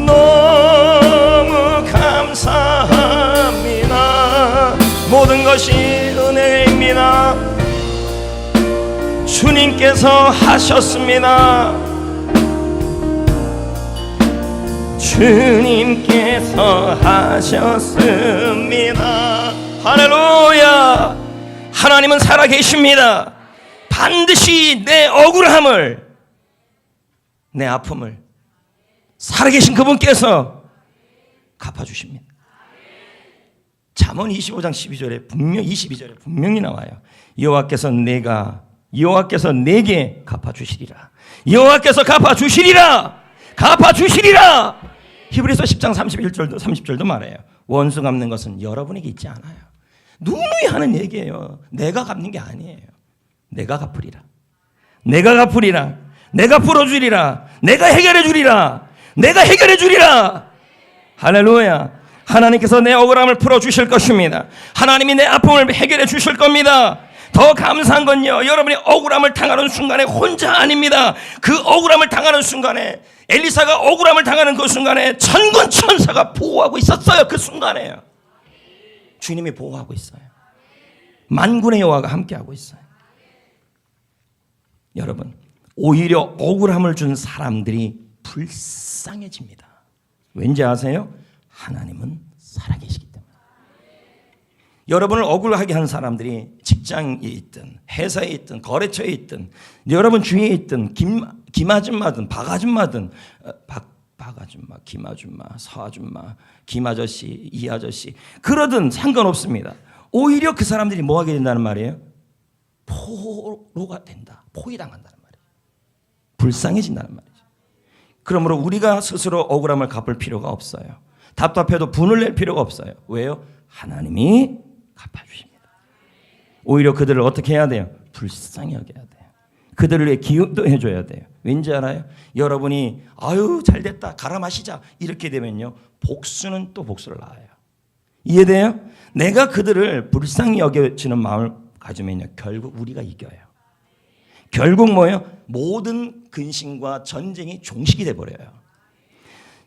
너무 감사합니다. 모든 것이 은혜입니다. 주님께서 하셨습니다. 주님께서 하셨습니다. 할렐루야. 하나님은 살아계십니다. 반드시 내 억울함을, 내 아픔을 살아계신 그분께서 갚아주십니다. 잠언 25장 12절에 분명 22절에 분명히 나와요. 여호와께서 내게 갚아주시리라. 여호와께서 갚아주시리라. 갚아주시리라. 히브리서 10장 31절도 30절도 말해요. 원수 갚는 것은 여러분에게 있지 않아요. 누누이 하는 얘기예요. 내가 갚는 게 아니에요. 내가 갚으리라. 내가 갚으리라. 내가 풀어주리라. 내가 해결해 주리라. 내가 해결해 주리라. 할렐루야. 하나님께서 내 억울함을 풀어주실 것입니다. 하나님이 내 아픔을 해결해 주실 겁니다. 더 감사한 건요, 여러분이 억울함을 당하는 순간에 혼자 아닙니다. 그 억울함을 당하는 순간에, 엘리사가 억울함을 당하는 그 순간에 천군 천사가 보호하고 있었어요. 그 순간에요. 주님이 보호하고 있어요. 만군의 여호와가 함께하고 있어요. 여러분, 오히려 억울함을 준 사람들이 불쌍해집니다. 왠지 아세요? 하나님은 살아계시기 때문에. 여러분을 억울하게 한 사람들이 직장에 있든 회사에 있든 거래처에 있든 여러분 주위에 있든 김아줌마든 박아줌마든 박아줌마, 김아줌마, 서아줌마, 김아저씨, 이아저씨 그러든 상관없습니다. 오히려 그 사람들이 뭐 하게 된다는 말이에요? 포로가 된다. 포위당한다는 말이에요. 불쌍해진다는 말이죠. 그러므로 우리가 스스로 억울함을 갚을 필요가 없어요. 답답해도 분을 낼 필요가 없어요. 왜요? 하나님이 갚아주십니다. 오히려 그들을 어떻게 해야 돼요? 불쌍히 여겨야 돼요. 그들을 위해 기도도 해줘야 돼요. 왠지 알아요? 여러분이 아유 잘됐다 가라 마시자 이렇게 되면요, 복수는 또 복수를 낳아요. 이해돼요? 내가 그들을 불쌍히 여겨지는 마음을 가지면요, 결국 우리가 이겨요. 결국 뭐예요? 모든 근심과 전쟁이 종식이 돼버려요.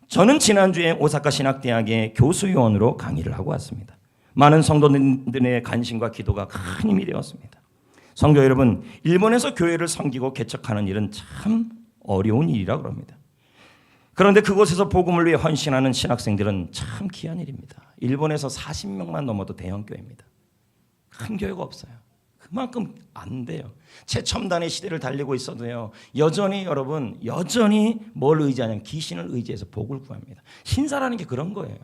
저는 지난주에 오사카 신학대학의 교수요원으로 강의를 하고 왔습니다. 많은 성도님들의 관심과 기도가 큰 힘이 되었습니다. 성도 여러분, 일본에서 교회를 섬기고 개척하는 일은 참 어려운 일이라고 합니다. 그런데 그곳에서 복음을 위해 헌신하는 신학생들은 참 귀한 일입니다. 일본에서 40명만 넘어도 대형 교회입니다. 큰 교회가 없어요. 그만큼 안 돼요. 최첨단의 시대를 달리고 있어도요, 여전히 여러분, 여전히 뭘 의지하냐면 귀신을 의지해서 복을 구합니다. 신사라는 게 그런 거예요.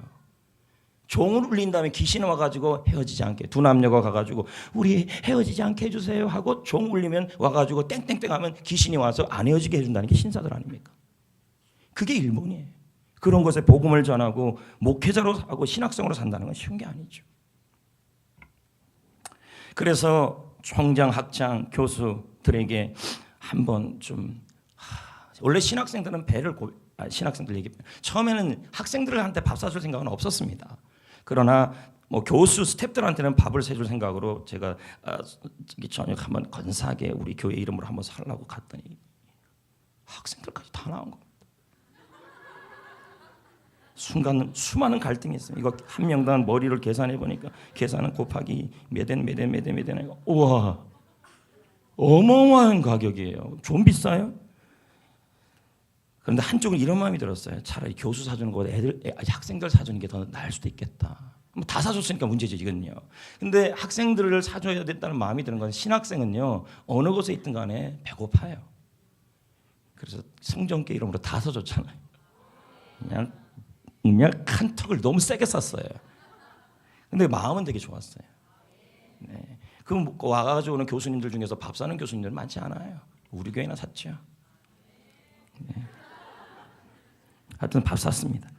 종을 울린 다음에 귀신이 와가지고 헤어지지 않게, 두 남녀가 가가지고 우리 헤어지지 않게 해주세요 하고 종 울리면 와가지고 땡땡땡 하면 귀신이 와서 안 헤어지게 해준다는 게 신사들 아닙니까? 그게 일본이에요. 그런 것에 복음을 전하고 목회자로 하고 신학생으로 산다는 건 쉬운 게 아니죠. 그래서 총장, 학장, 교수들에게 한번 좀 원래 신학생들은 신학생들 얘기 처음에는 학생들한테 밥 사줄 생각은 없었습니다. 그러나 뭐 교수 스태프들한테는 밥을 사줄 생각으로 제가 저녁 한번 건사하게 우리 교회 이름으로 한번 살라고 갔더니 학생들까지 다 나온 겁니다. 순간 수많은 갈등이 있어요. 이거 한 명당 머리를 계산해 보니까 계산은 곱하기 몇엔 우와, 어마어마한 가격이에요. 좀 비싸요? 그런데 한쪽은 이런 마음이 들었어요. 차라리 교수 사주는 것보다 학생들 사주는 게 더 나을 수도 있겠다. 뭐 다 사줬으니까 문제죠, 이건요. 근데 학생들을 사줘야 된다는 마음이 드는 건, 신학생은요, 어느 곳에 있든 간에 배고파요. 그래서 성전교 이름으로 다 사줬잖아요. 그냥 칸턱을 너무 세게 쐈어요. 근데 마음은 되게 좋았어요. 네. 그럼 와가지고 오는 교수님들 중에서 밥 사는 교수님들 많지 않아요. 우리 교회나 샀죠. 네. 하여튼 밥 샀습니다.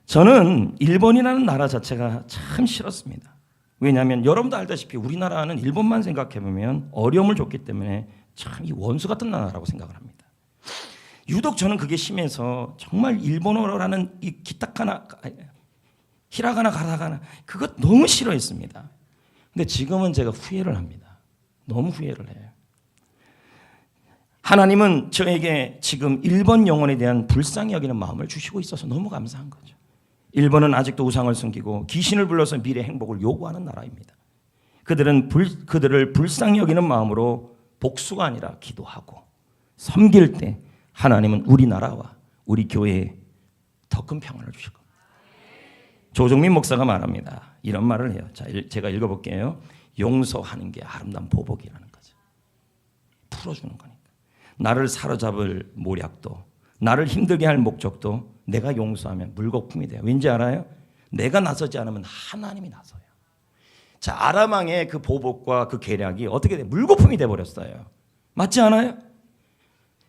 저는 일본이라는 나라 자체가 참 싫었습니다. 왜냐하면 여러분도 알다시피 우리나라는 일본만 생각해보면 어려움을 줬기 때문에 참 이 원수 같은 나라라고 생각을 합니다. 유독 저는 그게 심해서 정말 일본어라는 이 기타카나, 히라가나, 가라가나 그거 너무 싫어했습니다. 근데 지금은 제가 후회를 합니다. 너무 후회를 해요. 하나님은 저에게 지금 일본 영혼에 대한 불쌍히 여기는 마음을 주시고 있어서 너무 감사한 거죠. 일본은 아직도 우상을 숨기고 귀신을 불러서 미래 행복을 요구하는 나라입니다. 그들을 불쌍히 여기는 마음으로 복수가 아니라 기도하고 섬길 때 하나님은 우리나라와 우리 교회에 더 큰 평안을 주실 겁니다. 조정민 목사가 말합니다. 이런 말을 해요. 자, 제가 읽어볼게요. 용서하는 게 아름다운 보복이라는 거죠. 풀어주는 거니까. 나를 사로잡을 모략도, 나를 힘들게 할 목적도 내가 용서하면 물거품이 돼요. 왠지 알아요? 내가 나서지 않으면 하나님이 나서요. 자, 아람 왕의 그 보복과 그 계략이 어떻게 돼? 물거품이 돼버렸어요. 맞지 않아요?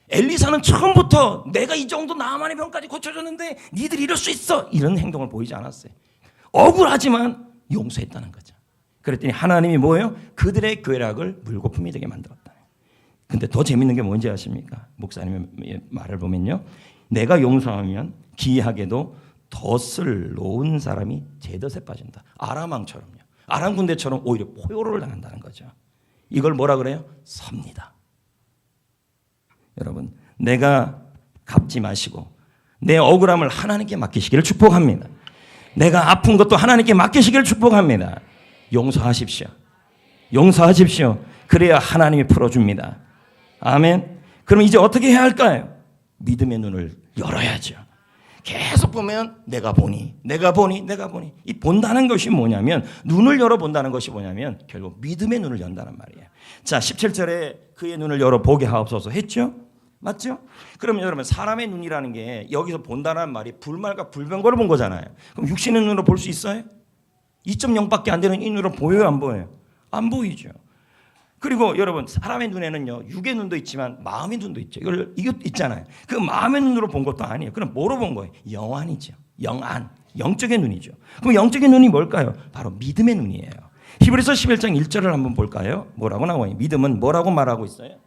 엘리사는 처음부터 내가 이 정도 나만의 병까지 고쳐줬는데 니들이 이럴 수 있어, 이런 행동을 보이지 않았어요. 억울하지만 용서했다는 거죠. 그랬더니 하나님이 뭐예요? 그들의 계략을 물거품이 되게 만들었다. 근데 더 재밌는 게 뭔지 아십니까? 목사님의 말을 보면요, 내가 용서하면 기이하게도 덫을 놓은 사람이 제 덫에 빠진다. 아람 왕처럼요. 아람 군대처럼 오히려 포효를 당한다는 거죠. 이걸 뭐라 그래요? 섭니다. 여러분, 내가 갚지 마시고 내 억울함을 하나님께 맡기시기를 축복합니다. 내가 아픈 것도 하나님께 맡기시기를 축복합니다. 용서하십시오. 용서하십시오. 그래야 하나님이 풀어줍니다. 아멘. 그럼 이제 어떻게 해야 할까요? 믿음의 눈을 열어야죠. 계속 보면 내가 보니. 이 본다는 것이 뭐냐면, 눈을 열어본다는 것이 뭐냐면 결국 믿음의 눈을 연다는 말이에요. 자, 17절에 그의 눈을 열어 보게 하옵소서 했죠? 맞죠? 그러면 여러분, 사람의 눈이라는 게 여기서 본다는 말이 불말과 불병거를 본 거잖아요. 그럼 육신의 눈으로 볼 수 있어요? 2.0밖에 안 되는 이 눈으로 보여요, 안 보여요? 안 보이죠. 그리고 여러분, 사람의 눈에는요, 육의 눈도 있지만 마음의 눈도 있죠. 이거 있잖아요. 그 마음의 눈으로 본 것도 아니에요. 그럼 뭐로 본 거예요? 영안이죠. 영안, 영적의 눈이죠. 그럼 영적의 눈이 뭘까요? 바로 믿음의 눈이에요. 히브리서 11장 1절을 한번 볼까요? 뭐라고 나와요? 믿음은 뭐라고 말하고 있어요?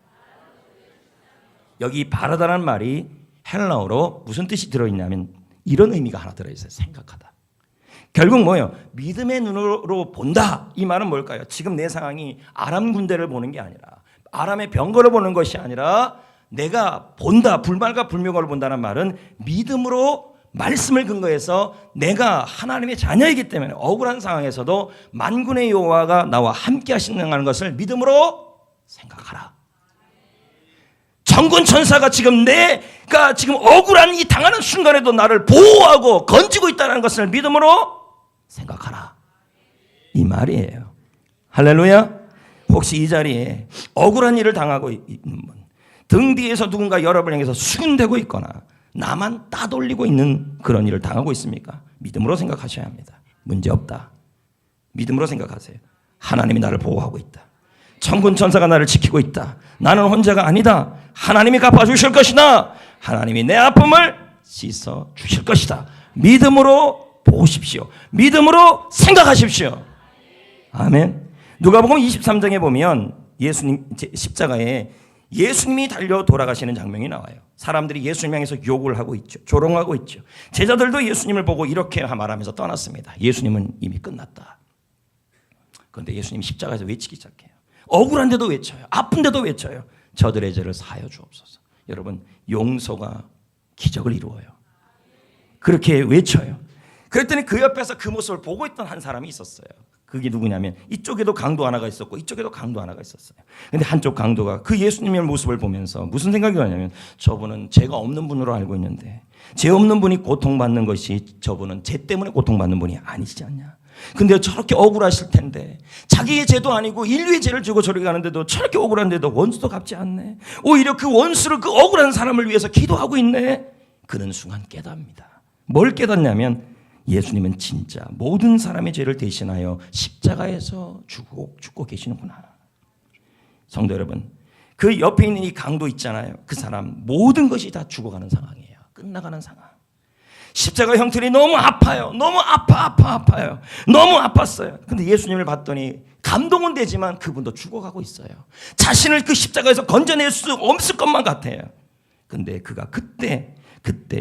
여기 바르다라는 말이 헬라어로 무슨 뜻이 들어있냐면 이런 의미가 하나 들어있어요. 생각하다. 결국 뭐예요? 믿음의 눈으로 본다. 이 말은 뭘까요? 지금 내 상황이 아람 군대를 보는 게 아니라, 아람의 병거를 보는 것이 아니라 내가 본다. 불말과 불명을 본다는 말은 믿음으로 말씀을 근거해서 내가 하나님의 자녀이기 때문에 억울한 상황에서도 만군의 여호와가 나와 함께 하시는 것을 믿음으로 생각하라. 천군 천사가 지금 내가 지금 억울한 이 당하는 순간에도 나를 보호하고 건지고 있다는 것을 믿음으로 생각하라. 이 말이에요. 할렐루야. 혹시 이 자리에 억울한 일을 당하고 있는 분, 등 뒤에서 누군가 여러분을 향해서 수군대고 있거나 나만 따돌리고 있는 그런 일을 당하고 있습니까? 믿음으로 생각하셔야 합니다. 문제없다. 믿음으로 생각하세요. 하나님이 나를 보호하고 있다. 천군 천사가 나를 지키고 있다. 나는 혼자가 아니다. 하나님이 갚아주실 것이다. 하나님이 내 아픔을 씻어 주실 것이다. 믿음으로 보십시오. 믿음으로 생각하십시오. 아멘. 누가복음 23장에 보면 예수님 십자가에 예수님이 달려 돌아가시는 장면이 나와요. 사람들이 예수님 향해서 욕을 하고 있죠. 조롱하고 있죠. 제자들도 예수님을 보고 이렇게 말하면서 떠났습니다. 예수님은 이미 끝났다. 그런데 예수님이 십자가에서 외치기 시작해요. 억울한데도 외쳐요. 아픈데도 외쳐요. 저들의 죄를 사하여 주옵소서. 여러분, 용서가 기적을 이루어요. 그렇게 외쳐요. 그랬더니 그 옆에서 그 모습을 보고 있던 한 사람이 있었어요. 그게 누구냐면 이쪽에도 강도 하나가 있었고 이쪽에도 강도 하나가 있었어요. 근데 한쪽 강도가 그 예수님의 모습을 보면서 무슨 생각이 나냐면, 저분은 죄가 없는 분으로 알고 있는데 죄 없는 분이 고통받는 것이 저분은 죄 때문에 고통받는 분이 아니지 않냐. 근데 저렇게 억울하실 텐데 자기의 죄도 아니고 인류의 죄를 지고 저리 가는데도 저렇게 억울한데도 원수도 갚지 않네. 오히려 그 원수를, 그 억울한 사람을 위해서 기도하고 있네. 그런 순간 깨닫습니다. 뭘 깨닫냐면 예수님은 진짜 모든 사람의 죄를 대신하여 십자가에서 죽고 계시는구나. 성도 여러분, 그 옆에 있는 이 강도 있잖아요. 그 사람 모든 것이 다 죽어가는 상황이에요. 끝나가는 상황. 십자가 형틀이 너무 아파요. 너무 아파요. 너무 아팠어요. 근데 예수님을 봤더니 감동은 되지만 그분도 죽어가고 있어요. 자신을 그 십자가에서 건져낼 수 없을 것만 같아요. 근데 그가 그때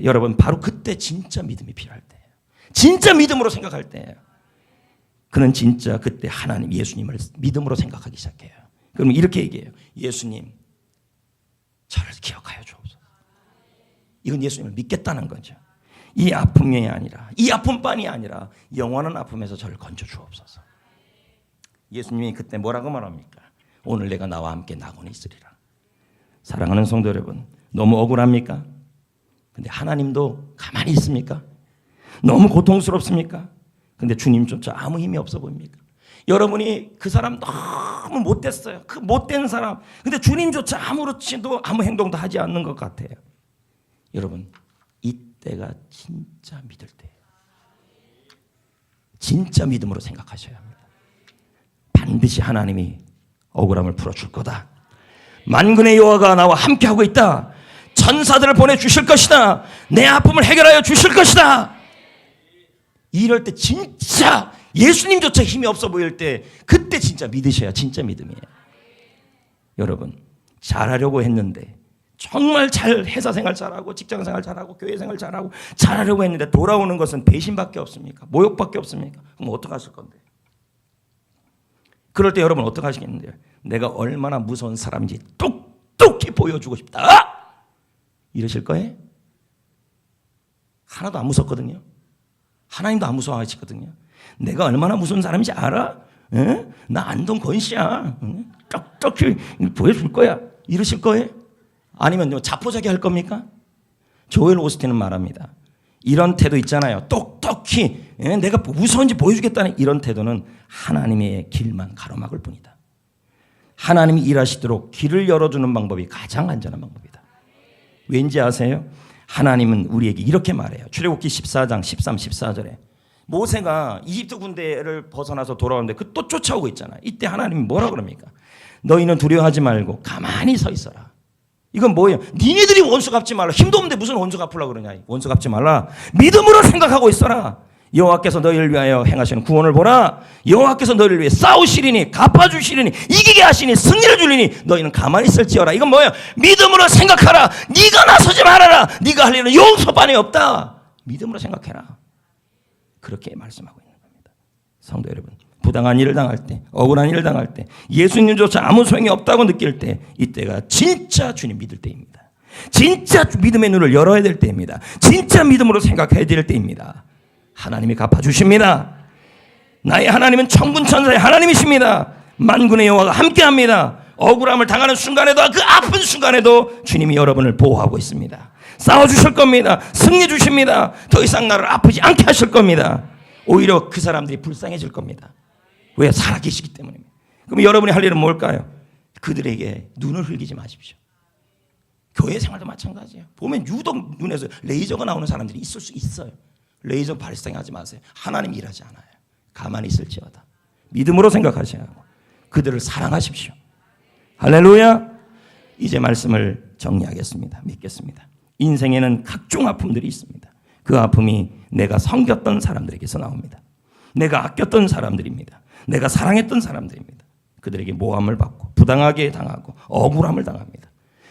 여러분, 바로 그때 진짜 믿음이 필요할 때예요. 진짜 믿음으로 생각할 때예요. 그는 진짜 그때 하나님, 예수님을 믿음으로 생각하기 시작해요. 그러면 이렇게 얘기해요. 예수님, 저를 기억하여 주옵소서. 이건 예수님을 믿겠다는 거죠. 이 아픔이 아니라, 이 아픔만이 아니라 영원한 아픔에서 저를 건져 주옵소서. 예수님이 그때 뭐라고 말합니까? 오늘 내가 나와 함께 낙원에 있으리라. 사랑하는 성도 여러분, 너무 억울합니까? 근데 하나님도 가만히 있습니까? 너무 고통스럽습니까? 근데 주님조차 아무 힘이 없어 보입니까? 여러분이 그 사람 너무 못됐어요. 그 못된 사람. 근데 주님조차 아무렇지도 아무 행동도 하지 않는 것 같아요. 여러분, 이때가 진짜 믿을 때예요. 진짜 믿음으로 생각하셔야 합니다. 반드시 하나님이 억울함을 풀어줄 거다. 만군의 여호와가 나와 함께하고 있다. 천사들을 보내주실 것이다. 내 아픔을 해결하여 주실 것이다. 이럴 때 진짜 예수님조차 힘이 없어 보일 때 그때 진짜 믿으셔야 진짜 믿음이에요. 여러분, 잘하려고 했는데 정말 잘 회사 생활 잘하고 직장 생활 잘하고 교회 생활 잘하고 잘하려고 했는데 돌아오는 것은 배신밖에 없습니까? 모욕밖에 없습니까? 그럼 어떡하실 건데? 그럴 때 여러분 어떡하시겠는데요? 내가 얼마나 무서운 사람인지 똑똑히 보여주고 싶다. 이러실 거예요? 하나도 안 무섭거든요. 하나님도 안 무서워하시거든요. 내가 얼마나 무서운 사람인지 알아? 에? 나 안동 권씨야. 똑똑히 보여줄 거야. 이러실 거예요? 아니면 자포자기 할 겁니까? 조엘 오스틴은 말합니다. 이런 태도 있잖아요. 똑똑히 내가 무서운지 보여주겠다는 이런 태도는 하나님의 길만 가로막을 뿐이다. 하나님이 일하시도록 길을 열어주는 방법이 가장 안전한 방법이다. 왠지 아세요? 하나님은 우리에게 이렇게 말해요. 출애굽기 14장 13, 14절에 모세가 이집트 군대를 벗어나서 돌아오는데 그 또 쫓아오고 있잖아요. 이때 하나님이 뭐라 그럽니까? 너희는 두려워하지 말고 가만히 서 있어라. 이건 뭐예요? 니네들이 원수 갚지 말라. 힘도 없는데 무슨 원수 갚으려고 그러냐. 원수 갚지 말라. 믿음으로 생각하고 있어라. 여호와께서 너희를 위하여 행하시는 구원을 보라. 여호와께서 너희를 위해 싸우시리니 갚아주시리니 이기게 하시니 승리를 주리니 너희는 가만히 있을지어라. 이건 뭐예요? 믿음으로 생각하라. 네가 나서지 말아라. 네가 할 일은 용서반이 없다. 믿음으로 생각해라. 그렇게 말씀하고 있는 겁니다. 성도 여러분, 부당한 일을 당할 때, 억울한 일을 당할 때, 예수님조차 아무 소용이 없다고 느낄 때, 이때가 진짜 주님 믿을 때입니다. 진짜 믿음의 눈을 열어야 될 때입니다. 진짜 믿음으로 생각해야 될 때입니다. 하나님이 갚아주십니다. 나의 하나님은 천군 천사의 하나님이십니다. 만군의 여호와가 함께합니다. 억울함을 당하는 순간에도 그 아픈 순간에도 주님이 여러분을 보호하고 있습니다. 싸워주실 겁니다. 승리 주십니다. 더 이상 나를 아프지 않게 하실 겁니다. 오히려 그 사람들이 불쌍해질 겁니다. 왜? 살아계시기 때문입니다. 그럼 여러분이 할 일은 뭘까요? 그들에게 눈을 흘리지 마십시오. 교회 생활도 마찬가지예요. 보면 유독 눈에서 레이저가 나오는 사람들이 있을 수 있어요. 레이저 발생하지 마세요. 하나님 일하지 않아요. 가만히 있을지어다. 믿음으로 생각하셔야 하고 그들을 사랑하십시오. 할렐루야. 이제 말씀을 정리하겠습니다. 믿겠습니다. 인생에는 각종 아픔들이 있습니다. 그 아픔이 내가 섬겼던 사람들에게서 나옵니다. 내가 아꼈던 사람들입니다. 내가 사랑했던 사람들입니다. 그들에게 모함을 받고 부당하게 당하고 억울함을 당합니다.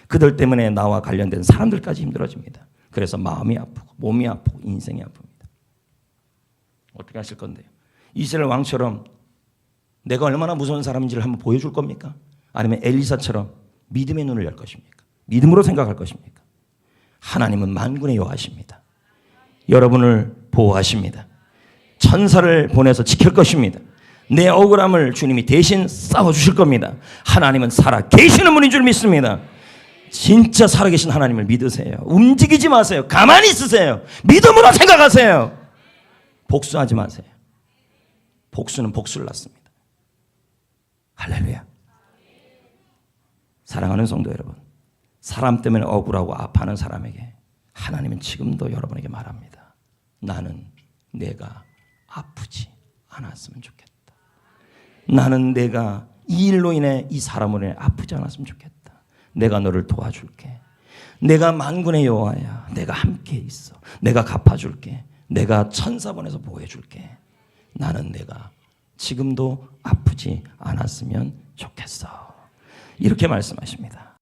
그들 때문에 나와 관련된 사람들까지 힘들어집니다. 그래서 마음이 아프고 몸이 아프고 인생이 아픕니다. 어떻게 하실 건데요? 이스라엘 왕처럼 내가 얼마나 무서운 사람인지를 한번 보여줄 겁니까? 아니면 엘리사처럼 믿음의 눈을 열 것입니까? 믿음으로 생각할 것입니까? 하나님은 만군의 여호와십니다. 여러분을 보호하십니다. 천사를 보내서 지킬 것입니다. 내 억울함을 주님이 대신 싸워주실 겁니다. 하나님은 살아 계시는 분인 줄 믿습니다. 진짜 살아계신 하나님을 믿으세요. 움직이지 마세요. 가만히 있으세요. 믿음으로 생각하세요. 복수하지 마세요. 복수는 복수를 낳습니다. 할렐루야. 사랑하는 성도 여러분, 사람 때문에 억울하고 아파하는 사람에게 하나님은 지금도 여러분에게 말합니다. 나는 내가 아프지 않았으면 좋겠다. 나는 내가 이 일로 인해 이 사람으로 인해 아프지 않았으면 좋겠다. 내가 너를 도와줄게. 내가 만군의 여호와야. 내가 함께 있어. 내가 갚아줄게. 내가 천사 보내서 보호해줄게. 나는 내가 지금도 아프지 않았으면 좋겠어. 이렇게 말씀하십니다.